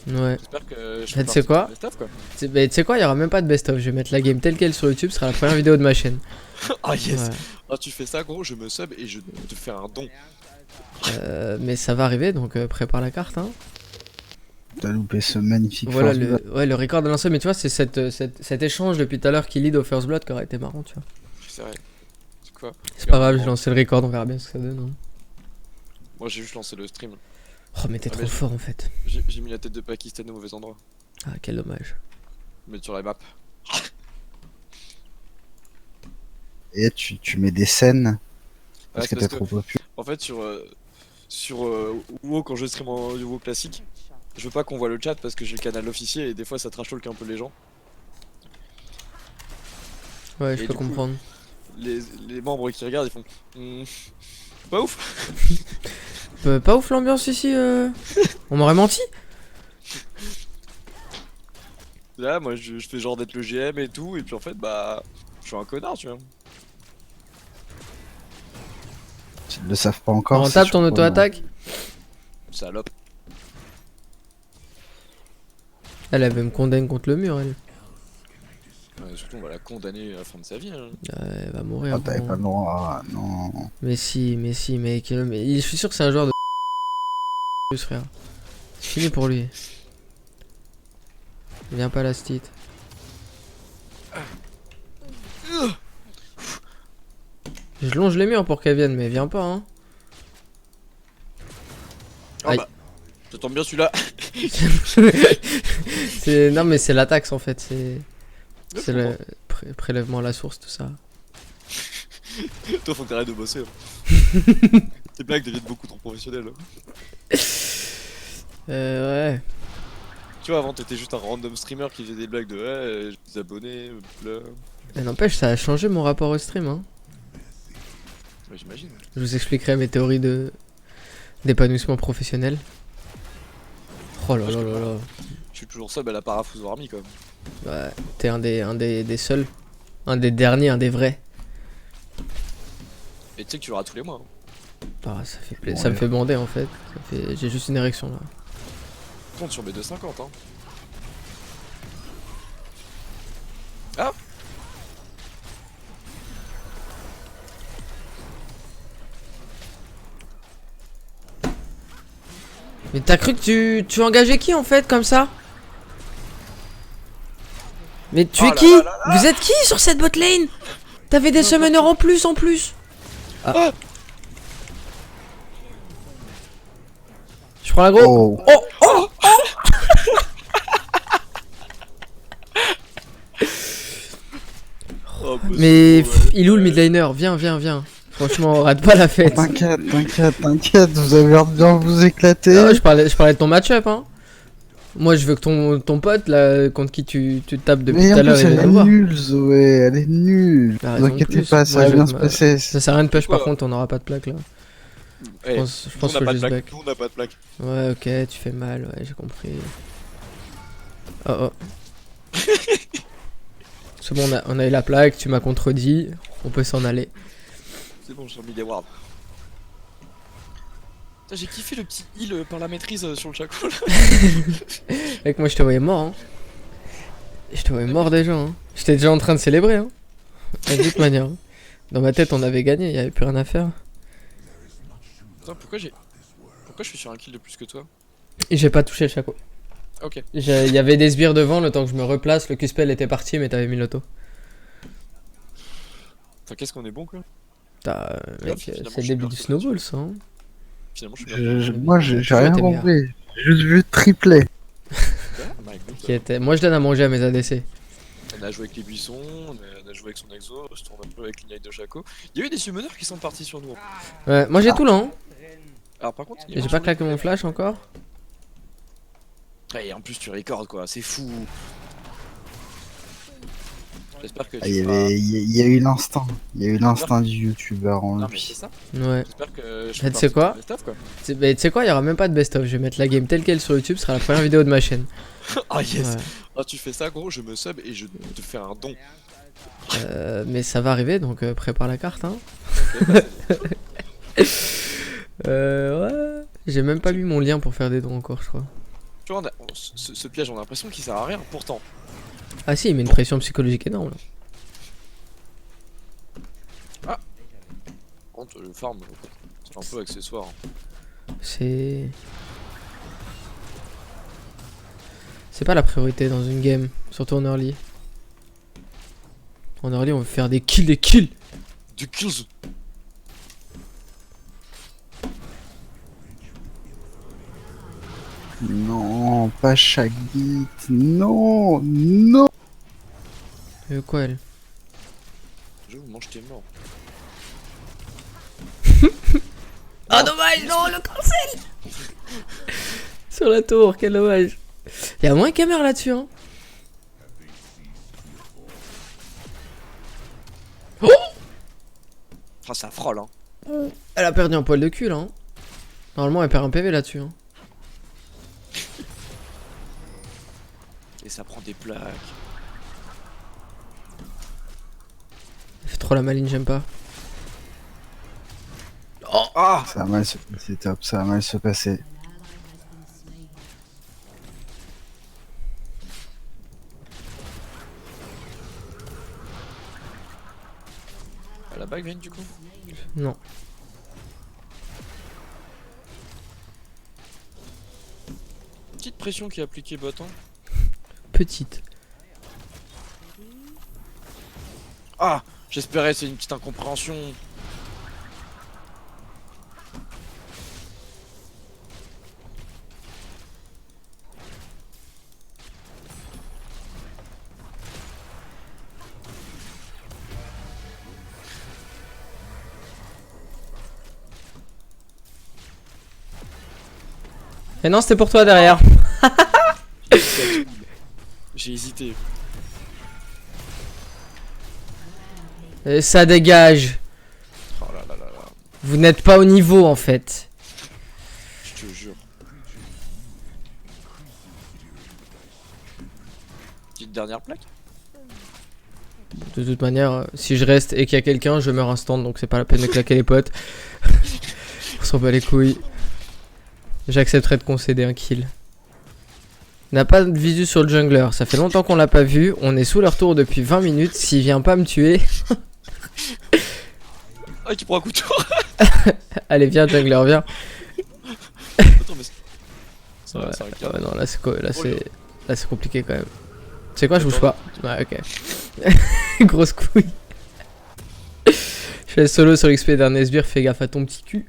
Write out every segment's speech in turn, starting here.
Ouais. J'espère que je Bah, fais tu sais partie de quoi? ton best-of, quoi. Bah, tu sais quoi, il y aura même pas de best-of. Je vais mettre la game telle quelle sur YouTube, ce sera la première vidéo de ma chaîne. Ah yes! Ouais. Ah, tu fais ça, gros, je me sub et je te fais un don. Mais ça va arriver, donc prépare la carte, hein. T'as loupé ce magnifique Voilà First Blood. ouais, le record de lancer, mais tu vois, c'est cet échange depuis tout à l'heure qui lead au First Blood qui aurait été marrant, tu vois. C'est vrai. C'est quoi? C'est pas grave, j'ai lancé le record, on verra bien ce que ça donne. Hein. Moi, j'ai juste lancé le stream. Oh, mais t'es Ah, trop mais fort en fait. J'ai mis la tête de Pakistan au mauvais endroit. Ah, quel dommage. Mettre sur la map. Et tu mets des scènes parce Ouais, que c'est t'es trop populaire. En fait, sur WoW, quand je stream en WoW classique, je veux pas qu'on voit le chat parce que j'ai le canal officiel et des fois ça trash talk un peu les gens. Ouais, je Et peux du coup, comprendre. Les membres qui regardent, ils font pas ouf. Pas ouf l'ambiance ici, On m'aurait menti. Là, moi, je fais genre d'être le GM et tout, et puis en fait, bah, je suis un connard, tu vois. Ils le savent pas encore. On c'est tape ton surprenant. auto-attaque. Salope. Elle avait me condamner contre le mur, elle. Surtout, on va la condamner à la fin de sa vie. Hein. Elle va mourir. Ah, t'avais bon. pas le droit. Non. Mais si, mec. Mais je suis sûr que c'est un joueur de frère. C'est fini pour lui. Viens pas la stit. Je longe les murs pour qu'elle vienne, mais viens pas, hein. Ah Aïe. bah, ça tombe bien celui-là. Non, mais c'est la taxe en fait. C'est le prélèvement à la source, tout ça. Toi, faut que t'arrêtes de bosser. Hein. Tes blagues deviennent beaucoup trop professionnelles. Hein. Ouais. Tu vois, avant, t'étais juste un random streamer qui faisait des blagues de ouais, j'ai des abonnés, bla. Mais n'empêche, ça a changé mon rapport au stream, hein. Ouais, j'imagine. Je vous expliquerai mes théories d'épanouissement professionnel. Oh là là là là. Je suis toujours sub à la Parafouz Army, quand même. Ouais, t'es un des seuls. Un des derniers, un des vrais. Et tu sais que tu l'auras tous les mois. Hein. Ah, ça me fait bander en fait. J'ai juste une érection là. Compte sur mes 2,50 hein. Ah! Mais t'as cru que tu engageais qui en fait comme ça? Mais tu Oh es là qui? là là là. Vous êtes qui sur cette bot lane? T'avais des summoners en plus Ah. Je prends l'aggro. Oh. Oh. Oh, Mais ouais. il est où le mid laner? Viens. Franchement, rate pas la fête. T'inquiète, vous avez l'air de bien vous éclater. Non, je parlais de ton match-up, hein. Moi, je veux que ton pote, là, contre qui tu tapes depuis Mais tout à en l'heure, plus, il elle vienne est nous voir. nulle, Zoé, elle est nulle. T'as Ne raison vous de inquiétez plus. pas, ça Moi, va je- bien se passer. Ça sert à rien de push, par Quoi contre, on aura pas de plaque là. Eh, Je nous, pense on qu'il n'a faut pas de juste plaque. back. Nous, on n'a pas de plaque. Ouais, ok, tu fais mal, ouais, j'ai compris. Oh. C'est bon, on a eu la plaque, tu m'as contredit, on peut s'en aller. C'est bon, j'ai remis des wards. Putain, j'ai kiffé le petit heal par la maîtrise sur le chaco là. Mec, moi je te voyais mort, hein. Je te voyais mort déjà, hein. J'étais déjà en train de célébrer, hein. De toute manière. Hein. Dans ma tête, on avait gagné, y avait plus rien à faire. Attends, pourquoi je suis sur un kill de plus que toi? Et j'ai pas touché le chaco. Ok. Il y avait des sbires devant, le temps que je me replace, le Q-spell était parti, mais t'avais mis l'auto. Enfin, qu'est-ce qu'on est bon quoi. Mec, finalement, c'est je le suis début bien du fait snowball, ça. Hein. Finalement, je suis bien. Moi, j'ai Toujours rien été meilleur. compris. J'ai juste vu tripler. Ah, bah, écoute, Moi, je donne à manger à mes ADC. on a joué avec les buissons, on a joué avec son exo, on se tourne un peu avec l'ignite de Chaco. Il y a eu des summoners qui sont partis sur nous. Ouais, moi j'ai tout là, hein. Alors par contre, J'ai pas claqué mon flash encore. Et en plus tu recordes quoi, c'est fou. J'espère que tu Il y a eu l'instinct. Il y a eu l'instinct du youtubeur en Non mais lui. c'est ça. Ouais. J'espère que je Bah, tu sais quoi? quoi. Tu sais quoi, il y aura même pas de best-of. Je vais mettre la game telle quelle sur YouTube, ce sera la première vidéo de ma chaîne. Ah yes. Ouais. Ah tu fais ça gros, je me sub et je te fais un don. Mais ça va arriver, donc prépare la carte, hein. Ouais. J'ai même pas mis mon lien pour faire des dons encore, je crois. Tu vois, ce piège, on a l'impression qu'il sert à rien. Pourtant, Ah si, il met une pression psychologique énorme là. par contre, le farm, c'est un peu accessoire. C'est pas la priorité dans une game, surtout en early. En early, on veut faire des kills. Du kills. Non, pas chaque beat. Non, non. Quoi elle? Je vous mange tes morts. Ah dommage, non, le cancel. Sur la tour, quel dommage. Y'a moins qu'à là-dessus hein. Oh, Ah, ça frôle, hein. elle a perdu un poil de cul là hein. Normalement elle perd un PV là-dessus hein. Et ça prend des plaques. Elle fait trop la maline, j'aime pas. Ah! Ça va mal se passer, top. Ça va mal se passer. La bague vient du coup? Non. Petite pression qui est appliquée bot, hein. Petite. Ah! J'espérais, c'est une petite incompréhension. Et non, c'était pour toi derrière. J'ai hésité. Et ça dégage. Oh là là là là. Vous n'êtes pas au niveau en fait. Je te jure. Petite dernière plaque? De toute manière, si je reste et qu'il y a quelqu'un, je meurs instant, donc c'est pas la peine de claquer les potes. On s'en bat les couilles. J'accepterai de concéder un kill. On n'a pas de visu sur le jungler, ça fait longtemps qu'on l'a pas vu, on est sous leur tour depuis 20 minutes, s'il vient pas me tuer... Ah, qui prend un couteau. Allez viens jungler, viens. Attends, mais c'est Ouais, un cas. ouais, non là c'est quoi, là Oh, c'est compliqué quand même. Tu sais quoi, je bouge pas. Ouais ok. Grosse couille. Je fais solo sur l'XP d'un Nesbire, fais gaffe à ton petit cul.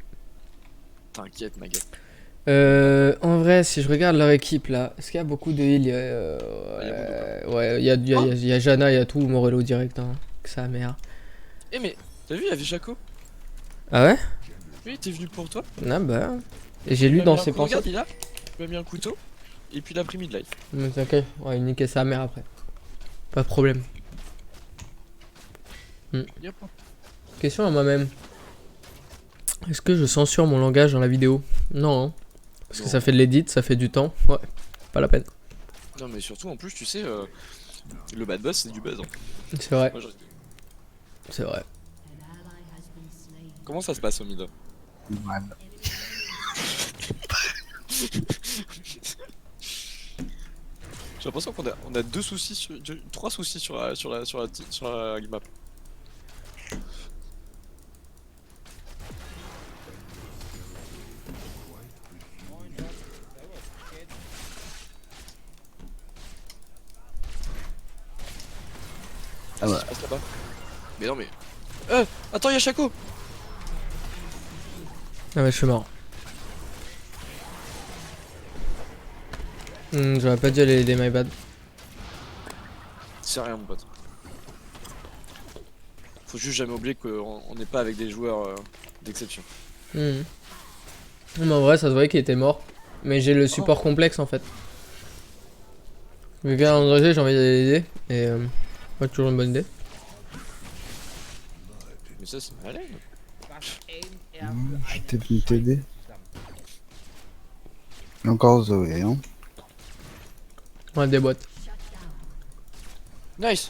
T'inquiète, ma gueule. En vrai, si je regarde leur équipe là, est-ce qu'il y a beaucoup de heal? Ouais, il y a Jana, il y a tout, Morello direct, hein. Que ça merde. Eh, mais t'as vu, il y avait Jaco. Ah ouais? Oui, il était venu pour toi. Ah bah. Et j'ai lu dans ses pensées. Regarde, il m'a mis un couteau. Et puis il a pris mid-life. Mais t'inquiète, ouais, il niquait sa mère après. Pas de problème. Yep. Question à moi-même. Est-ce que je censure mon langage dans la vidéo? Non, hein. Parce que Non. ça fait de l'édit, ça fait du temps. Ouais, pas la peine. Non, mais surtout, en plus, tu sais, le bad boss, c'est du buzz. Hein. C'est vrai, Moi, c'est vrai. Comment ça se passe au mid? Mal. J'ai l'impression qu'on a deux soucis, trois soucis sur la map. Ah bah. Ça se passe là-bas. Mais non, mais. Attends, y'a Shaco! Ah ouais, je suis mort. J'aurais pas dû aller aider, my bad. C'est rien, mon pote. Faut juste jamais oublier qu'on n'est pas avec des joueurs d'exception. Mais en vrai, ça se voyait qu'il était mort. Mais j'ai le support complexe en fait. Vu qu'à un danger, j'ai envie d'aller l'aider. Et pas toujours une bonne idée. Mais ça, c'est malin. J'étais venu t'aider. Et encore Zoé, hein. Ouais, des boîtes. Nice!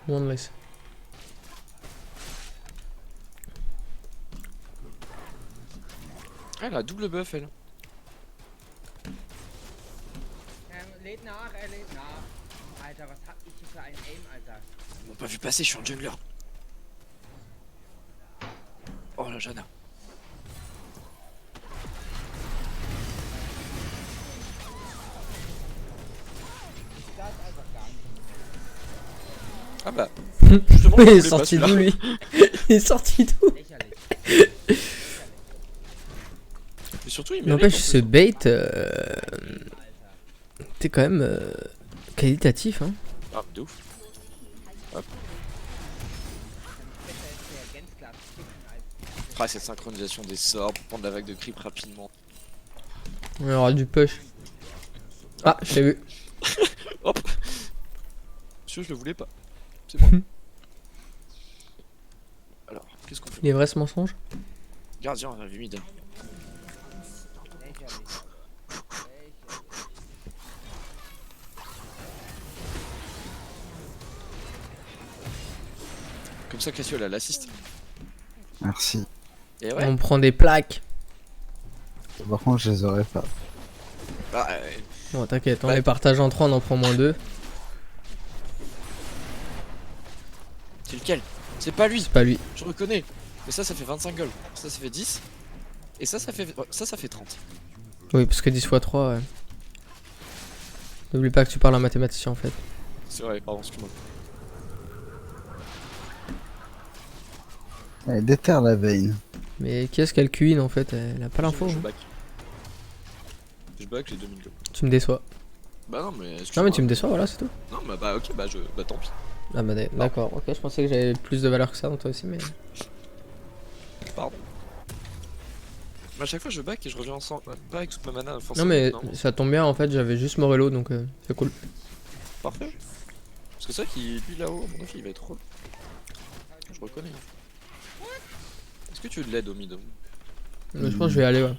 One less. Ah, elle a double buff, elle. lädt nach, er lädt nach. Alter, was hab ich hier für ein Aim, Alter? Ils m'ont pas vu passer, je suis un jungler. Oh la Jana. Das ist einfach gar nicht. Ah bah. Justement, je Il est voulais pas sorti d'où celui-là. lui? Il est sorti d'où? Lächerlich. Mais surtout, il N'empêche, mérite. ce bait, t'es quand même qualitatif, hein. Ah, de ouf. Reagenzglas ficken, Alter. Ah, cette synchronisation des sorts pour prendre la vague de creep rapidement. On aura du push. Ah, je t'ai vu. Hop. Monsieur, je le voulais pas. C'est bon. Alors, qu'est-ce qu'on fait? Les vrais mensonges. Gardien, on avait mid. Lächerlich. Comme ça, Cassio, elle a l'assist. Merci. Et ouais. On prend des plaques. Par contre, je les aurais pas. Bah, Bon, t'inquiète, on Ouais. les partage en 3, on en prend moins 2. c'est lequel? C'est pas lui, C'est pas lui. je reconnais. Mais ça fait 25 goals. Ça fait 10. Et ça fait 30. Oui, parce que 10 x 3, ouais. N'oublie pas que tu parles en mathématicien en fait. C'est vrai, pardon, excuse-moi. Elle déterre la veine. Mais qui est-ce qu'elle cuine en fait? Elle a pas l'info. Je Hein. back. Je back, j'ai 2000 goals. Tu me déçois. Bah non, mais Non, excuse-moi. mais tu me déçois, voilà, c'est tout. Non, bah ok, bah tant pis. Ah bah d'accord, ok, je pensais que j'avais plus de valeur que ça dans toi aussi, mais... Pardon. Mais à chaque fois, je back et je reviens ensemble. Pas avec toute ma mana, Non forcément. mais ça tombe bien, en fait, j'avais juste Morello, donc c'est cool. Parfait. Parce que c'est vrai qu'il, lui là-haut, à mon avis, il va être trop. Je reconnais. Est-ce que tu veux de l'aide au mid? Mais je pense que je vais y aller, ouais.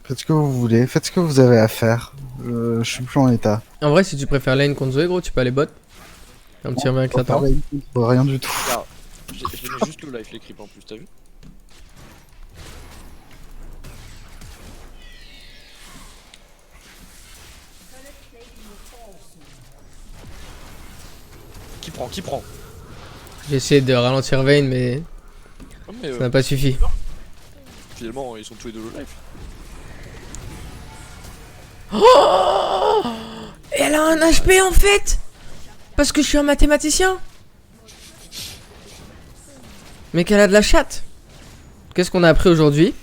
Faites ce que vous voulez, faites ce que vous avez à faire. Je suis plus en état. En vrai, si tu préfères lane contre Zoé, gros, tu peux aller bot. Un petit avec ça t'attend. Rien du tout. Regarde, je les mets juste le life les creeps en plus, t'as vu? Qui prend? J'ai essayé de ralentir Vayne, mais Oh, mais, ça n'a pas suffi. finalement, ils sont tous les deux low life. Oh, elle a un HP en fait. Parce que je suis un mathématicien. Mais qu'elle a de la chatte. Qu'est-ce qu'on a appris aujourd'hui?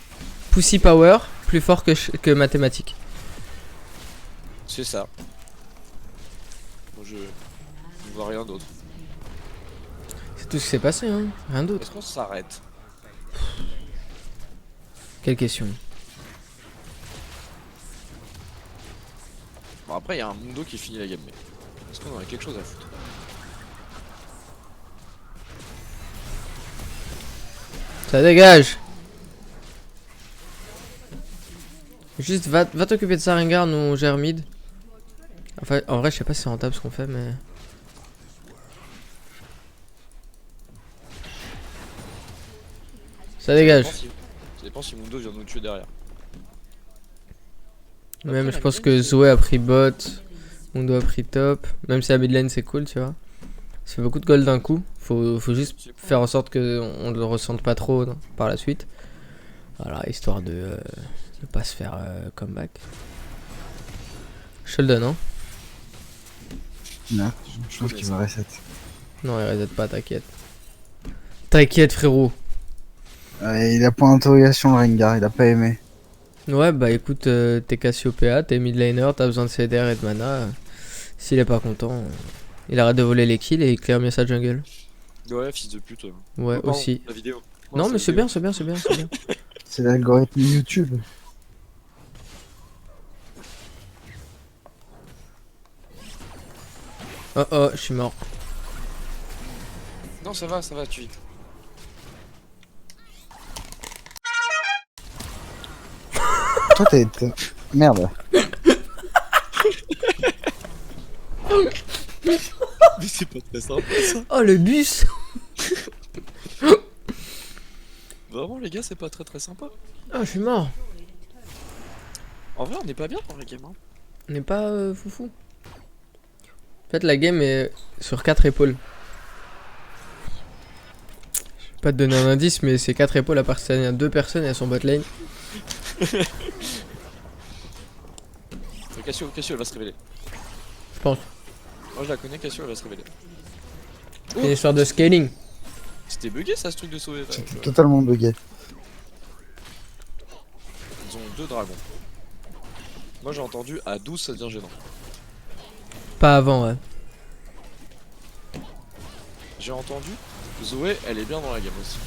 Pussy Power, plus fort que mathématiques. C'est ça. Moi, je ne vois rien d'autre. C'est tout ce qui s'est passé, hein. Rien d'autre. Est-ce qu'on s'arrête? Quelle question? Bon, après, il y a un Mundo qui finit la game, mais est-ce qu'on en a quelque chose à foutre? Ça dégage. Juste va t'occuper de Sarengar, nous on gère mid. Enfin, en vrai, je sais pas si c'est rentable ce qu'on fait, mais... Ça dégage. Ça dépend si Mundo vient de nous tuer derrière. Même Après, je la pense game, que c'est- Zoé a pris bot, Mundo a pris top. Même si la mid lane c'est cool, tu vois. Ça fait beaucoup de gold d'un coup. Faut juste C'est cool. faire en sorte que on le ressente pas trop par la suite. Voilà, histoire de ne pas se faire comeback. Je te le donne, hein. Non, je pense qu'il va reset. Non, il reset pas, t'inquiète. T'inquiète, frérot. Il a point d'interrogation le Rengar, il a pas aimé. Ouais, bah écoute, t'es Cassiopeia, t'es mid laner, t'as besoin de CDR et de mana. S'il est pas content, il arrête de voler les kills et il clear mieux sa jungle. Ouais, fils de pute. Ouais, Oh, pardon, aussi. La vidéo. Non, mais la c'est vidéo. bien, c'est bien, c'est bien, c'est bien. C'est l'algorithme YouTube. Oh oh, je suis mort. Non, ça va, tu vite. Toi, merde. Mais c'est pas très sympa ça. Oh, le bus. Vraiment, les gars, c'est pas très sympa. Ah, je suis mort. En vrai, on n'est pas bien dans la game. Hein. On n'est pas foufou. En fait, la game est sur 4 épaules. Je vais pas te donner un indice, mais c'est 4 épaules à partir de 2 personnes et elles sont bot lane. Cassio, elle va se révéler. Je pense. Moi je la connais, Cassio, elle va se révéler. C'est une histoire de scaling. C'était bugué ça, ce truc de sauver. C'était totalement bugué. Ils ont 2 dragons. Moi j'ai entendu à 12 ça devient gênant. Pas avant, ouais. J'ai entendu Zoé, elle est bien dans la game aussi.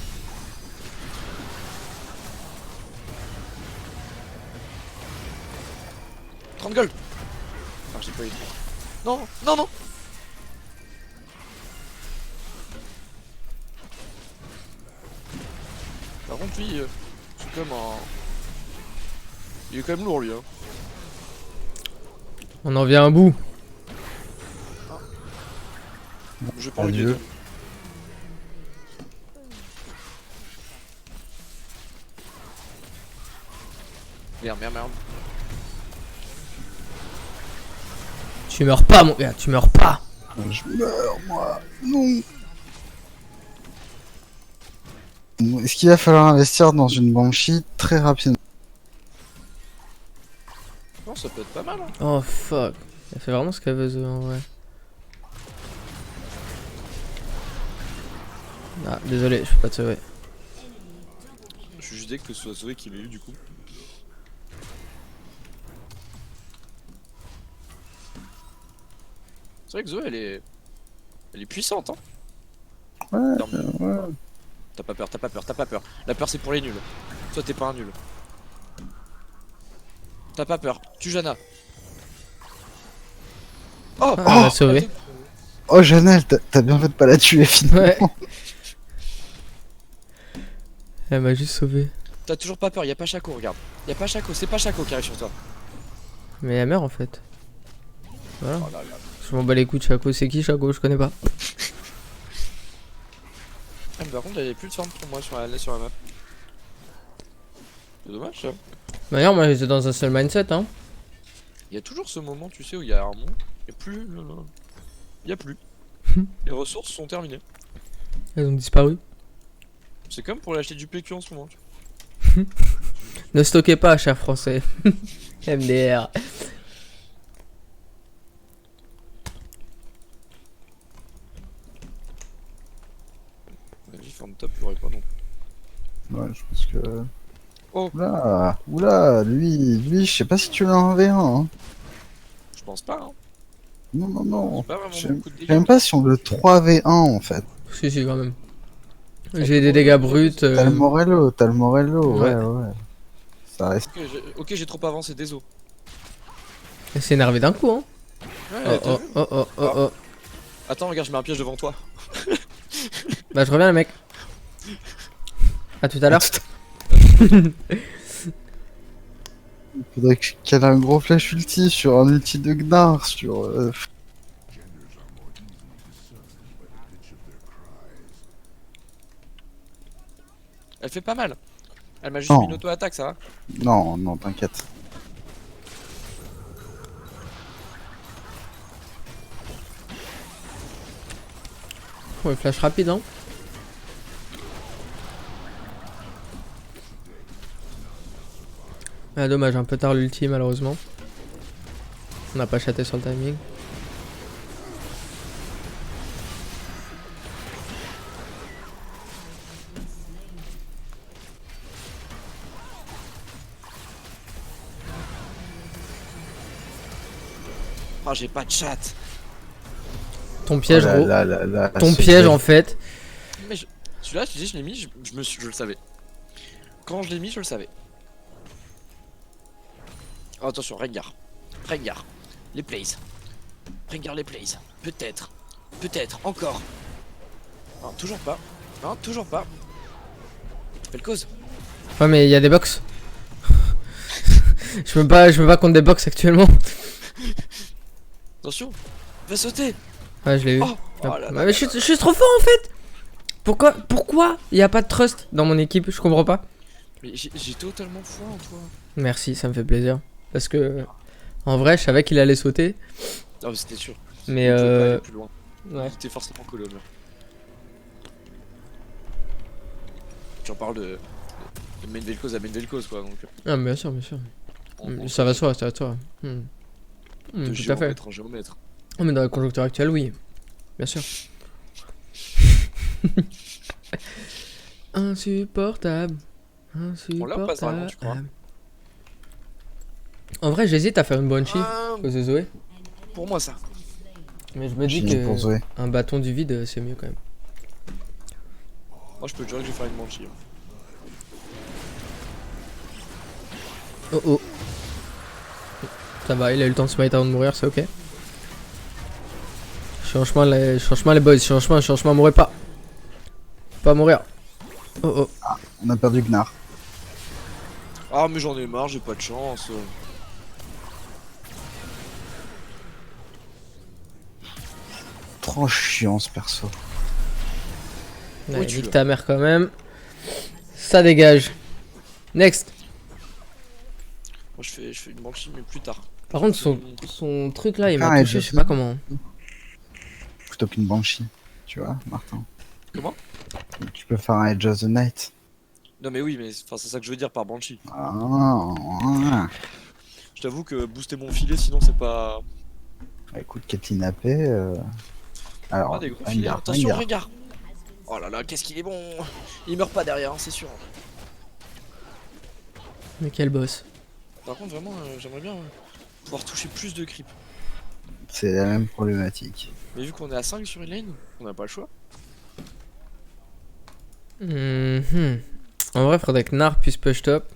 « 30 gold !» Ah j'ai pas eu. Non, non, non. Par contre lui, c'est comme un... Il est quand même lourd lui hein. On en vient à bout. Je vais pas lui Adieu. dire. Merde. Tu meurs pas, mon gars, tu meurs pas. Je meurs, moi. Non. Est-ce qu'il va falloir investir dans une Banshee très rapidement? Non, ça peut être pas mal hein. Oh fuck. Elle fait vraiment ce qu'elle veut, en vrai. Ah, désolé, je peux pas te sauver. Je suis juste dès que ce soit Zoé qui m'ait eu du coup. C'est vrai que Zoé elle est puissante hein. Ouais, Non, mais- ouais. T'as pas peur. La peur c'est pour les nuls. Toi t'es pas un nul. T'as pas peur. Tu Jana. Oh, Ah, elle m'a sauvé. Oh, Janelle, t'as bien fait de pas la tuer finalement. Ouais. Elle m'a juste sauvé. T'as toujours pas peur, y'a pas Chaco, regarde. Y'a pas Chaco, c'est pas Chaco qui arrive sur toi. Mais elle meurt en fait. Voilà. Oh là là. Je m'en bats les coups de Chaco. C'est qui Chaco? Je connais pas. Ah, mais par contre, j'avais plus de forme pour moi sur la map. C'est dommage ça. D'ailleurs, moi j'étais dans un seul mindset, hein. Il y a toujours ce moment, tu sais, où il y a un monde, et plus. Il y a plus. Les ressources sont terminées. Elles ont disparu. C'est comme pour l'acheter du PQ en ce moment. Ne stockez pas, cher français. MDR. Vas-y, forme top, je l'aurais pas non plus. Ouais, je pense que. Oh. Oula, lui, je sais pas si tu l'as en V1. Hein. Je pense pas, hein. Non. C'est pas vraiment Je beaucoup de sais dégâts. même pas si on le 3v1 en fait. Si, quand même. J'ai des dégâts bruts. T'as le Morello, Ouais. ouais. Ça reste. Ok, j'ai trop avancé, désolé. Elle s'est énervée d'un coup, hein. Ouais, t'as vu Oh. Attends, regarde, je mets un piège devant toi. Bah, je reviens, le mec. À tout à l'heure. Faudrait qu'elle ait un gros flash ulti sur un ulti de Gnar, sur. Elle fait pas mal. Elle m'a juste Non. mis une auto-attaque, ça va. Non, t'inquiète. Ouais, flash rapide, hein. Ah, dommage, un peu tard l'ulti, malheureusement. On n'a pas chaté sur le timing. Ah, j'ai pas de chat. Ton piège, Oh gros. là, Ton ce piège, en fait. Mais celui-là, je te dis, je l'ai mis, je le savais. Quand je l'ai mis, je le savais. Oh, attention, Rengar. Les plays. Rengar, les plays. Peut-être, encore. Non, toujours pas. Belle cause. Ouais, mais il y a des box. je me bats contre des box actuellement. Attention, va sauter. Ouais, je l'ai eu. Oh, oh là là mais là je suis trop fort en fait. Pourquoi il y a pas de trust dans mon équipe? Je comprends pas. Mais j'ai totalement foi en toi. Merci, ça me fait plaisir. Parce que en vrai, je savais qu'il allait sauter. Non, mais c'était sûr. Mais Il pouvait pas aller plus loin. ouais. Il était forcément collé au mur. J'en parle de main Vel'Koz à main Vel'Koz quoi. Donc, Ah, bien sûr, bien sûr. on Ça va de soi, ça va de soi. de Tout à fait. géomètre en géomètre. Oh, mais dans la conjoncture actuelle, oui. Bien sûr. Insupportable. On l'a ou pas, ce dragon, tu crois? Insupportable. En vrai, j'hésite à faire une Banshee Ah, à cause de Zoé. pour moi ça. Mais je me dis J'ai pour que Zoé. un bâton du vide, c'est mieux quand même. Moi je peux te jurer que je vais faire une Banshee. Oh oh. Ça va, il a eu le temps de se mettre avant de mourir, c'est ok. Changement les boys, changement, mourrez pas. Pas mourir. Oh oh. On a perdu Gnar. Ah mais j'en ai marre, j'ai pas de chance. Trop chiant ce perso. Ouais, tu nique l'as. ta mère quand même. Ça dégage. Next. Moi je fais une Banshee mais plus tard. Par contre, son truc là, il m'a Ah, touché, je je sais sais. pas comment. Plutôt qu'une Banshee. Tu vois, Martin. Comment? Tu peux faire un Edge of the Night. Non mais oui, mais enfin, c'est ça que je veux dire par Banshee. Ah, Je t'avoue que booster mon filet sinon c'est pas... écoute, Kathleen AP. Alors, Ah des gros filets, Rengar, attention Rengar. regarde. Oh là là, qu'est-ce qu'il est bon. Il meurt pas derrière, hein, c'est sûr. Mais quel boss. Par contre vraiment j'aimerais bien pouvoir toucher plus de creep. C'est la même problématique. Mais vu qu'on est à 5 sur une lane, on n'a pas le choix. En vrai, faudrait que Nar puisse push top.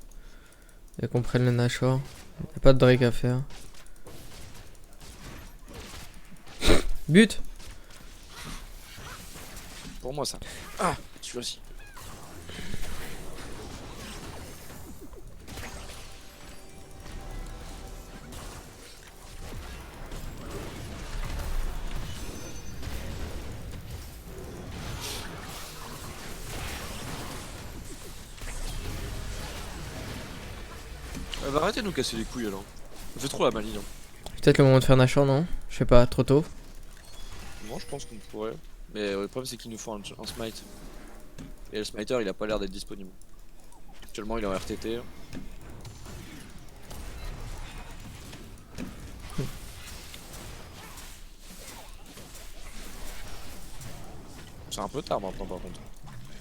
Et qu'on prenne le Nashor. Y'a pas de Drake à faire. But. Pour moi ça. Ah, celui-là aussi. Elle va arrêter de nous casser les couilles alors. Elle fait trop la maligne. Hein. Peut-être le moment de faire Nashor, non? Je sais pas, trop tôt. Moi je pense qu'on pourrait. Mais le problème c'est qu'il nous faut un smite. Et le smiter il a pas l'air d'être disponible. Actuellement il est en RTT. C'est un peu tard maintenant par contre.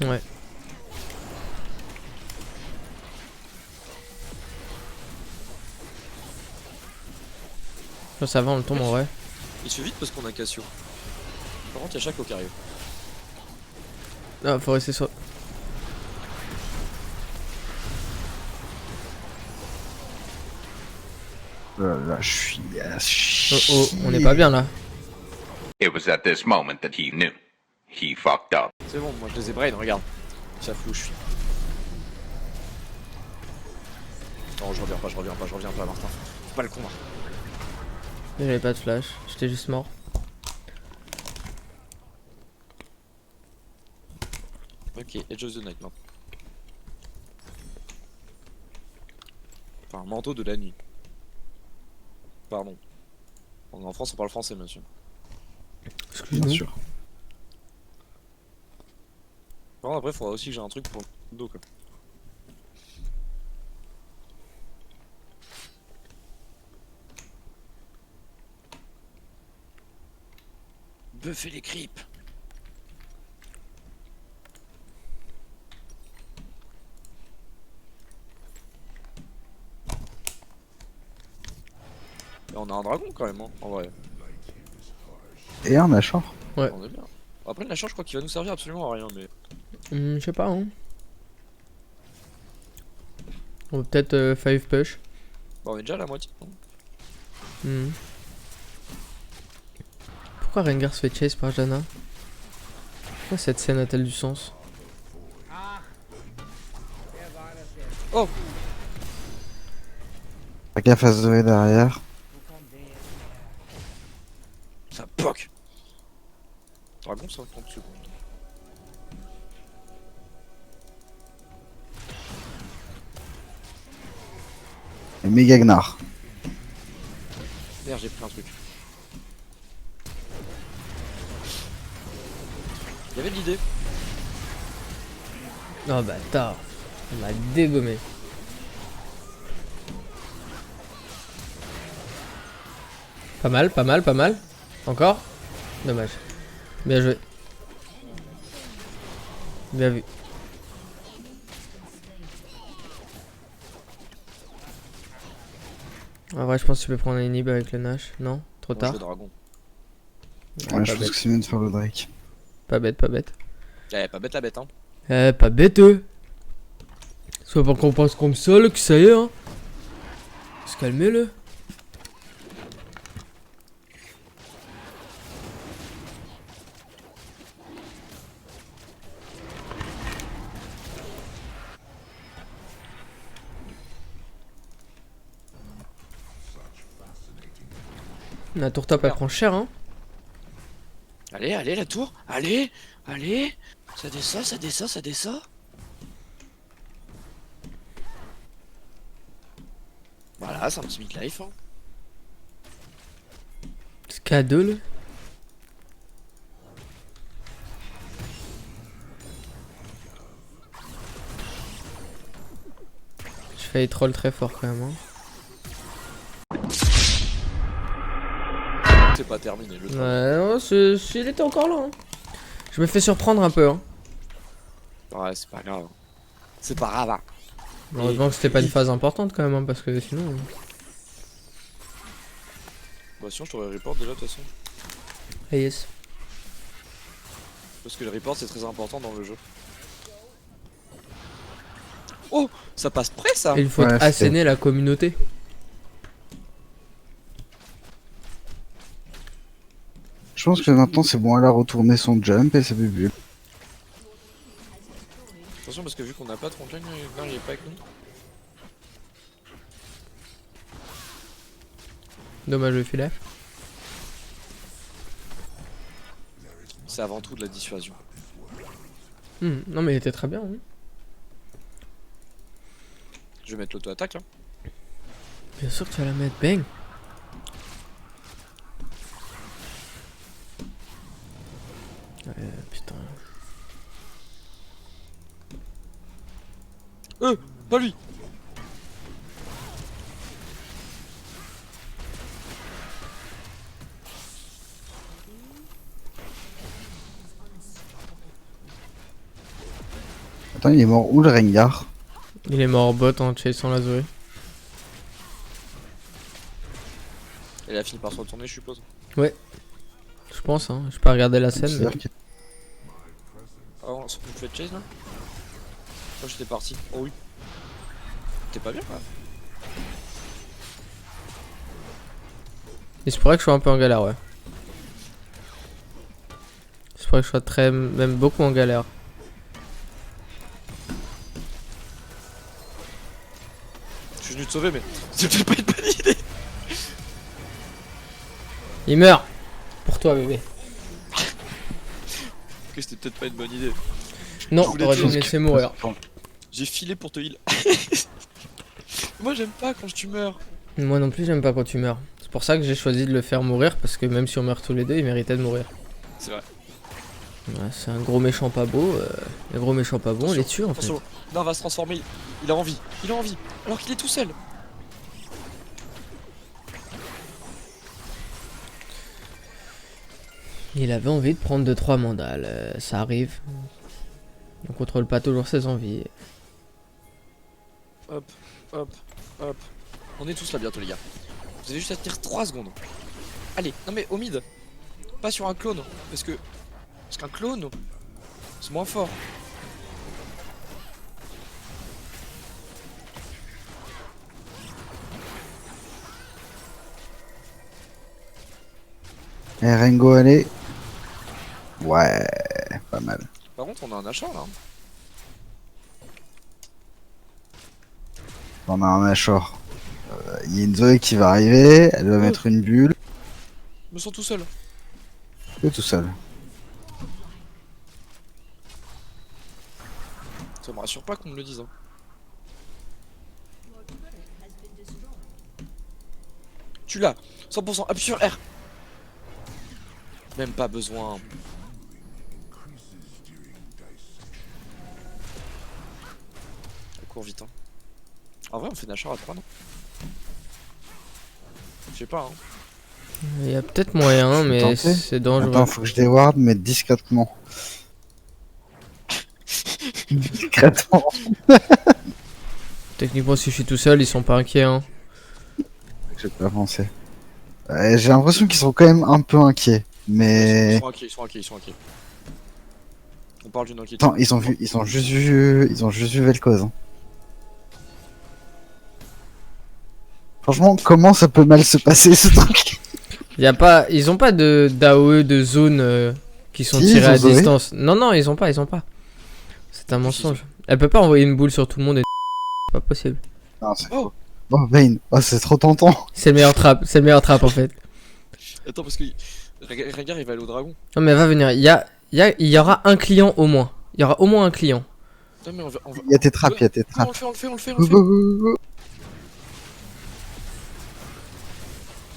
Ouais. Ça va, on le tombe en vrai. Il se fait vite parce qu'on a Cassio. Par contre il y a Shaco qui arrive. Ah, faut rester sur. Là, je suis à Oh oh, on est pas bien là. It was at this moment that he knew. He fucked up. C'est bon, moi je les ai brain, regarde. Ça fout où je suis. Non, je reviens pas, Martin. Faut pas le con. Hein. J'avais pas de flash, j'étais juste mort. Ok, Edge of the Night maintenant. Enfin, manteau de la nuit. Pardon. En France, on parle français, monsieur. bien Excuse-nous. sûr. Par contre, après, il faudra aussi que j'ai un truc pour le dos, quoi. Buffer les creeps. Et on a un dragon quand même, hein, en vrai. Et un Nashor. Ouais. On est bien. Après, le Nashor, je crois qu'il va nous servir absolument à rien, mais. Je sais pas, hein. On peut peut-être 5 push. Bah, on est déjà à la moitié. Hein. Pourquoi Rengar se fait chase par Janna? Pourquoi cette scène a-t-elle du sens? Ach, wer war das jetzt? Oh! Pas qu'à face Zoé derrière. Wo kommt der jetzt her? Ça poque! Dragon, 50 secondes. Et méga Gnar. Merde, j'ai pris un truc. Il y avait de l'idée. Oh bâtard. On m'a dégommé. Pas mal, pas mal, pas mal. Encore. Dommage. Bien joué. Bien vu. En vrai, je pense que tu peux prendre un inhib avec le Nash. Non? Trop Moi, je tard. veux dragon. Ouais, Ouais, je pas pense bête. que c'est mieux de faire le Drake. Pas bête, pas bête. Eh, pas bête la bête, hein. Eh, pas bête, Soit pas qu'on pense comme ça, là, que ça y est, hein. Se calmer, là. La tour top, elle prend cher, hein. Allez, allez, la tour. Allez, allez. Ça descend, ça descend, ça descend. Voilà, c'est un petit midlife, hein. C'est K2, là. Je failli troll très fort, quand même, hein. C'est pas terminé le truc. Ouais, non, il était encore là, hein. Je me fais surprendre un peu, hein. Ouais, c'est pas grave. C'est pas grave, hein. Heureusement que c'était pas une phase importante, quand même, hein, parce que sinon... Bah sinon je t'aurais report déjà de toute façon. Ah yes. Parce que le report c'est très important dans le jeu. Oh, ça passe près ça. Et il faut Ouais, asséner la communauté. Je pense que maintenant c'est bon, elle a retourné son jump et c'est bubu. Attention parce que vu qu'on n'a pas de frontline, là il est pas avec nous. Dommage le filet. C'est avant tout de la dissuasion. Non mais il était très bien, hein. Je vais mettre l'auto-attaque là. Bien sûr que tu vas la mettre, bang. Putain. Pas lui. Attends, il est mort où le Rengar? Il est mort bot en chassant la Zoé. Elle a fini par se retourner je suppose. Je pense, hein. Je peux pas regarder la scène. Mais... C'est-à-dire qu'il- Ah on se fait chase là. Moi j'étais parti. Oh oui. T'es pas bien là. Il se pourrait que je sois un peu en galère, ouais. Il se pourrait que je sois très... même beaucoup en galère. Je suis venu te sauver mais c'est peut-être pas une bonne idée. Il meurt. Pour toi, bébé. Que c'était peut-être pas une bonne idée. Non, Je voulais t'aurais dû te- me laisser mourir. J'ai filé pour te heal. Moi j'aime pas quand tu meurs. Moi non plus, j'aime pas quand tu meurs. C'est pour ça que j'ai choisi de le faire mourir, parce que même si on meurt tous les deux, il méritait de mourir. C'est vrai. Ouais, c'est un gros méchant pas beau. Les gros méchants pas bons, on les tue en fait. Attention. Non, on va se transformer. Il a envie. Il a envie. Alors qu'il est tout seul. Il avait envie de prendre 2-3 mandales, ça arrive. On contrôle pas toujours ses envies. Hop, hop, hop. On est tous là bientôt les gars. Vous avez juste à tenir 3 secondes. Allez, non mais au mid. Pas sur un clone. Parce qu'un clone, c'est moins fort. Eh, Rengo, allez. Ouais, pas mal. Par contre, on a un achat là. On a un Ashore. Il y a une Zoé qui va arriver, elle va mettre une bulle. Je me sens tout seul. Et tout seul. Ça me rassure pas qu'on me le dise. Hein. Tu l'as. 100%. Appuie sur R. Même pas besoin. Elle court vite, hein. En vrai, on fait Nashor à 3, non? Je sais pas, hein. Il y a peut-être moyen, mais tenté. c'est dangereux. Attends, faut que je déward, mais discrètement. Discrètement. Techniquement, si je suis tout seul, ils sont pas inquiets. Hein. J'ai pas avancé. J'ai l'impression qu'ils sont quand même un peu inquiets. Mais. Ils sont inquiets, ils sont inquiets, ils sont inquiets. On parle d'une inquiétude. Attends, ils ont juste vu Vel'Koz. Hein. Franchement, comment ça peut mal se passer ce truc? Ils ont pas de d'AOE de zone qui sont Si, tirés ils ont à Zoé. distance. Non, non, ils ont pas. C'est un mensonge. Elle peut pas envoyer une boule sur tout le monde et c'est pas possible. Non, c'est Oh. faux. Oh, Vayne, oh, c'est trop tentant. C'est le meilleur trap en fait. Attends, parce que Rengar il va aller au dragon. Non, mais elle va venir. Il y aura un client au moins. Il y aura au moins un client. Non, mais on va. Il y a tes trappes, il y a tes Non, trappes. on le fait. Go, go, go, go.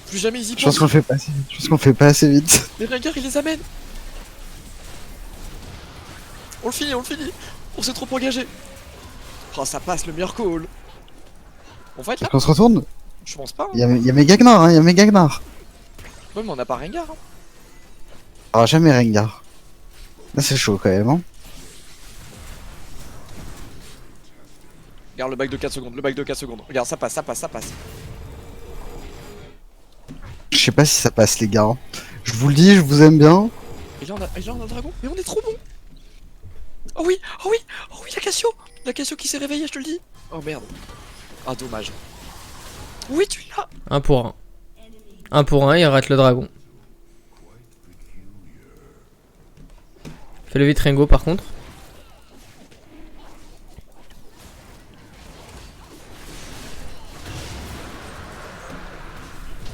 Plus jamais ils y Je pense pensent. qu'on le fait pas assez vite. Je pense qu'on le fait pas assez vite. Mais Rengar il les amène. On le finit. On s'est trop engagé. Oh, ça passe le meilleur call. On va être là? Est-ce qu'on se retourne? Je pense pas. Hein. Il y a Megagnar, hein, il y a Megagnar. Ouais, mais on n'a pas Rengar. Hein. Il y aura jamais Rengar. Là, c'est chaud quand même. Hein. Regarde le bac de 4 secondes. Regarde, ça passe. Je sais pas si ça passe, les gars. Hein. Je vous le dis, je vous aime bien. Et là, on a le dragon. Mais on est trop bon. Oh oui, la Cassio qui s'est réveillée, je te le dis. Oh merde. Ah, dommage. Oui, tu l'as. 1 pour 1. 1 pour 1, il rate le dragon. Fais le vite Rengo par contre.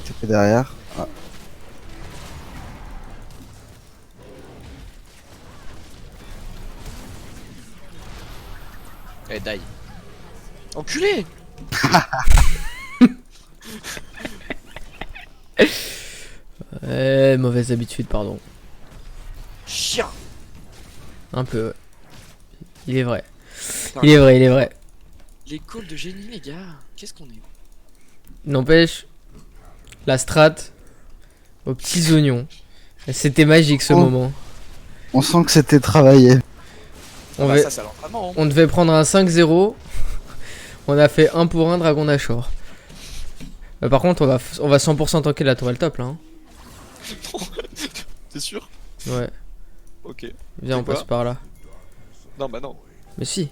TP derrière. Ah. Eh, die. Enculé. Mauvaise habitude, pardon. Chien. Un peu. Ouais. Il est vrai. Putain. Il est vrai. Les calls de génie, les gars. Qu'est-ce qu'on est? N'empêche, la strat aux petits oignons. C'était magique ce Oh. moment. On sent que c'était travaillé. On, Bah, va- ça, c'est à l'entraînement. Hein. on devait prendre un 5-0. On a fait 1 pour 1 Dragon Nashor. Par contre, on va 100% tanker la tourelle top là. Hein. T'es sûr? Ouais, Ok. viens, on C'est quoi passe par là. Non, bah non. Mais si.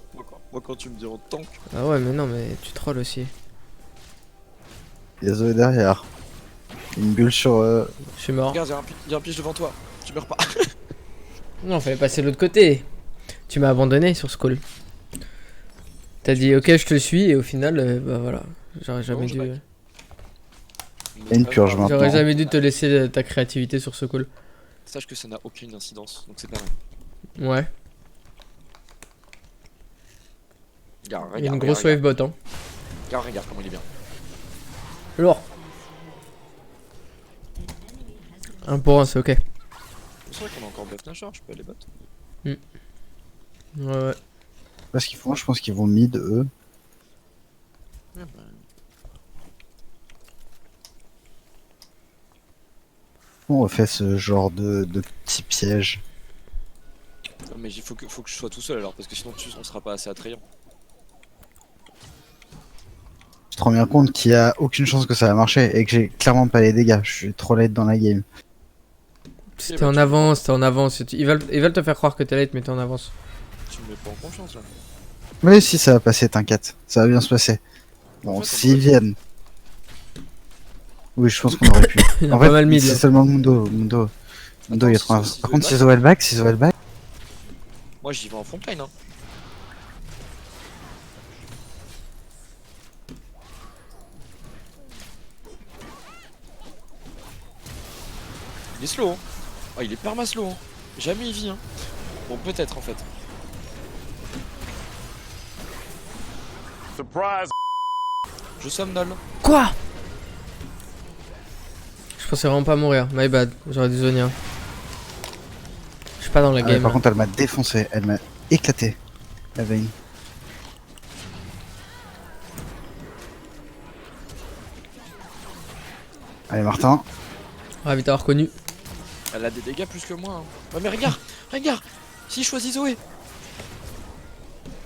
Moi, quand tu me dis en tank. Ah ouais, mais non, mais tu trolls aussi. Il y a Zoé derrière. Une bulle sur. Je suis mort. Regarde, y'a un piège devant toi. Tu meurs pas. Non, fallait passer de l'autre côté. Tu m'as abandonné sur ce call. T'as dit ok, je te suis, et au final, bah voilà. J'aurais jamais Non, j'ai dû. pas- Et une purge maintenant. J'aurais jamais dû te laisser ta créativité sur ce call. Sache que ça n'a aucune incidence, donc c'est pas mal. Ouais. Regarde, Il y a une regarde, grosse regarde, wave bot, hein. regarde comment il est bien. Lourd. 1 pour 1, c'est ok. C'est vrai qu'on a encore buff Nashor, je peux aller battre. Ouais, ouais. Parce qu'ils font, je pense qu'ils vont mid eux. Ouais, bah, On refait ce genre de petit piège. non, mais il faut que je sois tout seul alors, parce que sinon on sera pas assez attrayant. Je te rends bien compte qu'il y a aucune chance que ça va marcher et que j'ai clairement pas les dégâts. Je suis trop late dans la game. C'était en avance, t'es en avance. Ils veulent te faire croire que t'es late, mais t'es en avance. Tu me mets pas en confiance là. Mais si ça va passer, t'inquiète. Ça va bien se passer. Bon, En fait, on s'ils aurait- viennent. Oui, je pense qu'on aurait pu. Il y en a En pas fait, mal mid là. c'est seulement Mundo. Mundo, il y a si trop. Zoé Par contre, back. si Zoé back, si Zoé back. Moi j'y vais en frontline hein. Il est slow hein. Ah il est perma slow hein. Jamais il vit hein. Bon peut-être en fait. Surprise! Je somnole. Quoi? pensais vraiment pas mourir. My bad. J'aurais dû Zonia. Je suis pas dans la Ah, mais game. par là. contre, elle m'a défoncé. Elle m'a éclaté. La veine. Allez, Martin. Ravi t'avoir connu. Elle a des dégâts plus que moi. Hein. Ouais, mais regarde, regarde. S'il choisit Zoé.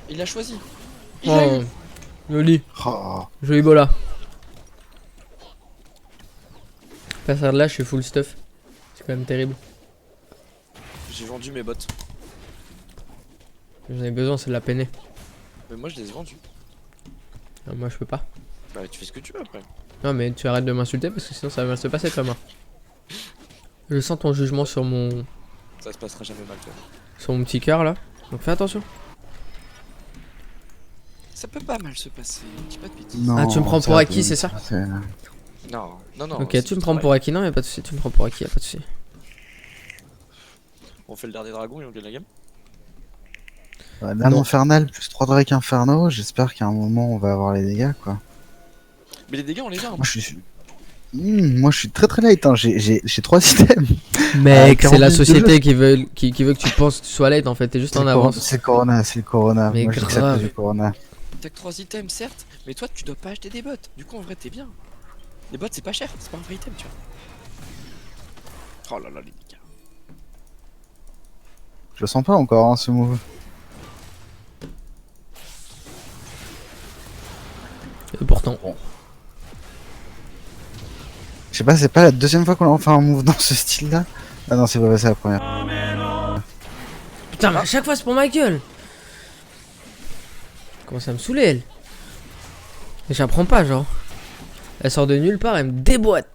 Il l'a choisi. Il l'a Oh, eu. joli. Oh. Joli bola. Passer de là, je suis full stuff. C'est quand même terrible. J'ai vendu mes bottes. J'en ai besoin, c'est de la peine. Mais moi je les ai vendus. Moi, je peux pas. Bah tu fais ce que tu veux après. Non, mais tu arrêtes de m'insulter parce que sinon ça va mal se passer, Thomas. Je sens ton jugement sur mon Ça se passera jamais mal toi. sur mon petit cœur là. Donc fais attention. Ça peut pas mal se passer, dis pas de bêtises. Non, Ah, tu me prends pour acquis, c'est ça? Non, non, non. Ok, c'est tu me du prends travail. pour acquis, non, y'a pas de soucis, tu me prends pour acquis, y'a pas de soucis. On fait le dernier dragon et on gagne la game. Dame Non. infernale plus 3 drakes infernaux. J'espère qu'à un moment on va avoir les dégâts quoi. Mais les dégâts on les a. Hein. Moi je suis. Moi je suis très très light. Hein. J'ai 3 items. Mec, c'est 40 la minutes de société qui veut que tu penses que tu sois late en fait, t'es juste en avance. C'est le Corona, c'est le Corona. Mais Moi je dis que c'est à grave. cause du Corona. T'as que 3 items certes, mais toi tu dois pas acheter des bottes. Du coup en vrai t'es bien. Les bottes c'est pas cher, c'est pas un vrai item tu vois. Oh là là les dégâts. Je le sens pas encore hein, ce move. Et pourtant. Je sais pas, c'est pas la deuxième fois qu'on fait un move dans ce style là. Ah non, c'est pas c'est la première. Putain, mais à chaque fois c'est pour ma gueule. Commence à me saouler elle. Et j'apprends pas, genre. Elle sort de nulle part, elle me déboîte.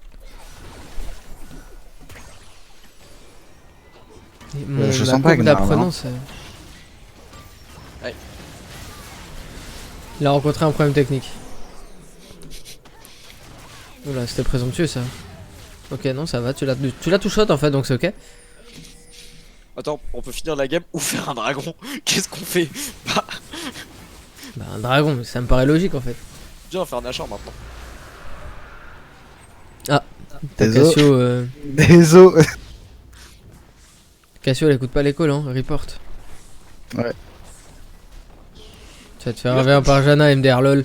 Et Je la sens pas courbe Gnar, d'apprenant, ça. Ouais. Il a rencontré un problème technique. Oula, c'était présomptueux ça. Ok, non, ça va, tu l'as tout shot en fait, donc c'est ok. Attends, on peut finir la game ou faire un dragon. Qu'est-ce qu'on fait? Bah, Bah, un dragon, mais ça me paraît logique en fait. viens on va faire un achat maintenant. T'as Désolé. Cassio, Désolé. Cassio, elle écoute pas l'école, hein, report. Ouais. Tu vas te faire un par Jana, MDR lol.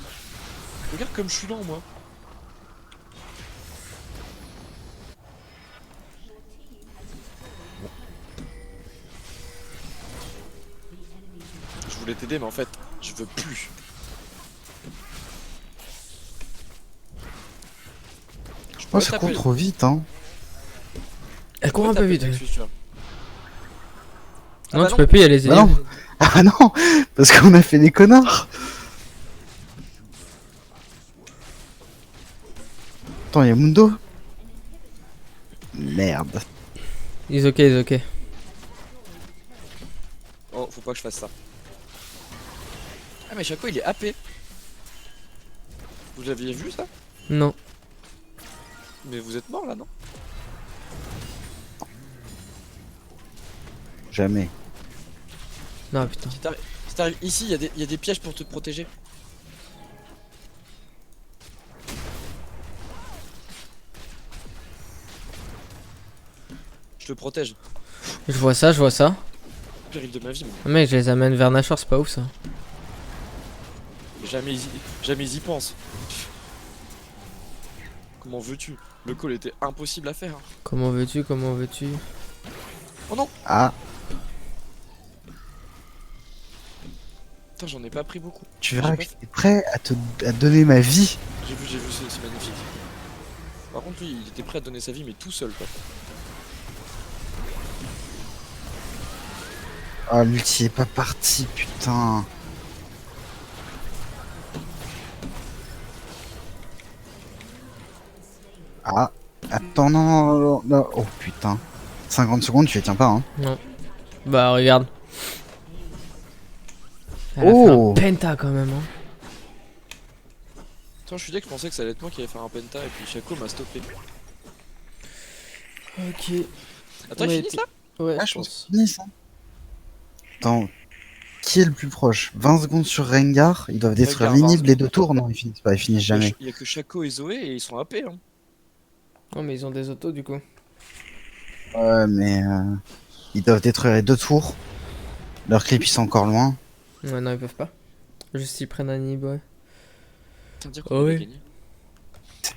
Regarde comme je suis lent moi. Je voulais t'aider mais en fait je veux plus. Je Oh, pourrais ça taper- court trop vite hein. Elle je court un pourrais peu taper vite. Nexus, tu vois. Ah Non, bah tu non. peux plus y aller. Bah non. Ah non, parce qu'on a fait les connards. Attends, y'a Mundo. Merde. Ils ok, ils ok. Oh, faut pas que je fasse ça. Ah, mais Chaco il est AP. Vous l'aviez vu ça? Non. Mais vous êtes mort là, non? Jamais. Non, putain. Si t'arrives ici, il y a des pièges pour te protéger. Je te protège. Je vois ça, je vois ça. Péril de ma vie, moi. Mec, je les amène vers Nashor, c'est pas ouf ça. Jamais ils y pensent. Comment veux-tu? Le call était impossible à faire. Hein. Comment veux-tu, comment veux-tu? Oh non! Ah, Putain, j'en ai pas pris beaucoup. tu J'ai verras pas que j'étais prêt à donner ma vie. J'ai vu, c'est magnifique. Par contre, lui, il était prêt à donner sa vie, mais tout seul, quoi. Ah, l'ulti est pas parti, putain. Ah, attends, non. Oh putain. 50 secondes, tu les tiens pas, hein. Non. Bah, regarde. Elle a Oh. fait un penta quand même, hein. Attends, je suis dit que je pensais que ça allait être moi qui allais faire un penta, et puis Chaco m'a stoppé. Ok. Attends, Ouais, ils finissent là? Ouais, Ah, je pense qu'ils finissent, hein. Attends, qui est le plus proche? 20 secondes sur Rengar, ils doivent détruire Rengar, 20 l'inhibe les deux tours? Non, ils finissent pas, ils finissent jamais. Il y a que Chaco et Zoé, et ils sont AP, hein. Non, mais ils ont des autos du coup. Ouais, mais ils doivent détruire les 2 tours. Leurs creeps ils sont encore loin. Ouais, non, ils peuvent pas. Juste ils prennent un nib, ouais. Ça veut dire Oh qu'on avait oui.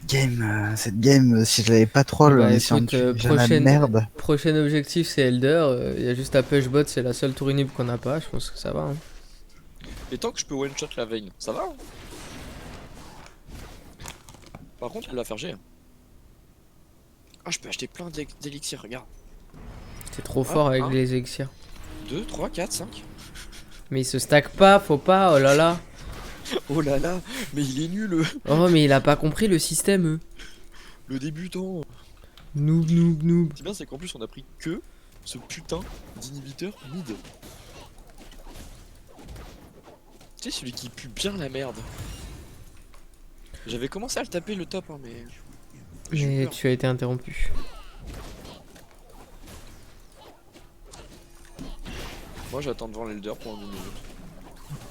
gagné. Cette game, si je l'avais pas troll, Bah, en essayant de écoute, tuer les gens à la merde. prochain objectif c'est Elder. Il y a juste à pushbot, c'est la seule tour inhib qu'on n'a pas. Je pense que ça va. Hein. Et tant que je peux one shot la veine, ça va hein. Par contre, elle va faire G. Ah, je peux acheter plein d'élixirs, regarde. C'est trop fort avec hein. les élixirs. 2, 3, 4, 5. Mais il se stack pas, faut pas, oh là là. Oh là là, mais il est nul, Oh, mais il a pas compris le système. le débutant. Noob, noob, noob. Ce qui est bien, c'est qu'en plus, on a pris que ce putain d'inhibiteur mid. Tu sais, celui qui pue bien la merde. J'avais commencé à le taper le top, hein, mais. J'ai eu Mais peur. tu as été interrompu. Moi, j'attends devant l'Elder pour un minute.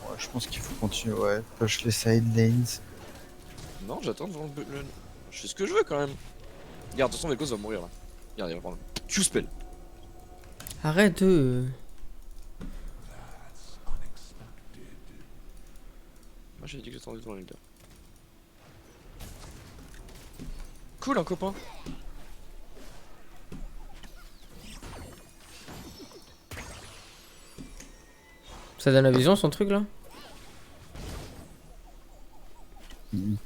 Ouais, je pense qu'il faut continuer, ouais. Push les side lanes. Non, j'attends devant le. Je fais ce que je veux quand même. Regarde, de toute façon, Vel'Koz va mourir là. Regarde, il va prendre le Q-spell. Arrête. Moi, j'ai dit que j'attendais devant l'Elder. Cool, un copain. Ça donne la vision son truc là?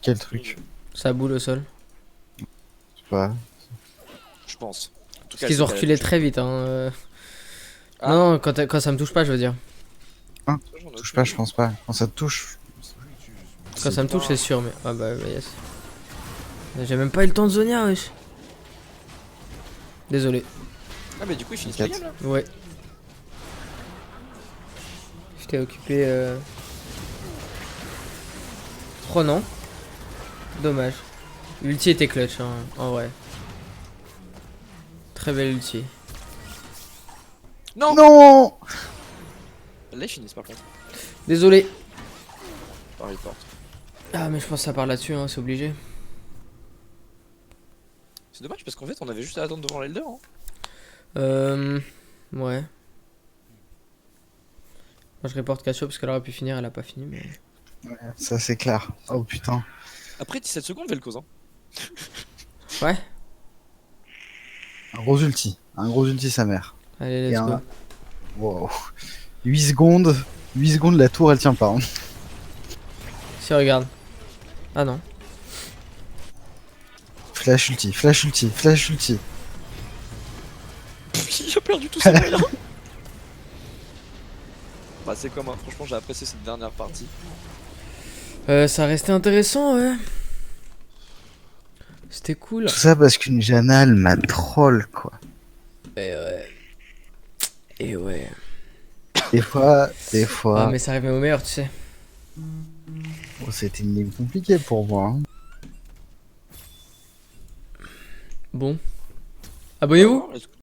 Quel truc? Ça boule au sol. Je sais pas. Je pense. En tout Parce qu'ils ont reculé très vite. Hein. Ah. Non, quand ça me touche pas, je veux dire. Touche pas, je pense pas. Quand ça te touche. Quand ça me touche, c'est sûr, mais. Ah bah, yes. J'ai même pas eu le temps de zonia, wesh. Désolé. Ah, mais du coup, ils finissent la game là. Ouais. J'étais occupé. Oh non. Dommage. L'ulti était clutch, hein, en vrai. Très belle ulti. Non, Non! Là, ils finissent par contre. Désolé. Par report. Ah, mais je pense que ça part là-dessus, hein, c'est obligé. C'est dommage parce qu'en fait, on avait juste à attendre devant l'Elder. Hein. Ouais. Moi, je reporte Cassio parce qu'elle aurait pu finir, elle a pas fini, mais. Ouais, ça c'est clair. Oh putain. Après 17 secondes, Vel'Koz. Hein. Ouais. Un gros ulti sa mère. Allez, Et let's go. un- Wow. 8 secondes. 8 secondes, la tour elle tient pas. Hein. Si, regarde. Ah non. Flash ulti, flash ulti, flash ulti. Il a perdu tous ses moyens. Bah, c'est comme, hein. Franchement, j'ai apprécié cette dernière partie. Ça restait intéressant, ouais. C'était cool. Tout ça parce qu'une Janal m'a troll quoi. Et ouais. Et ouais. Des fois. Ah, mais ça arrive même au meilleur, tu sais. Bon, c'était une game compliquée pour moi. Hein. Bon. Abonnez-vous. Let's go.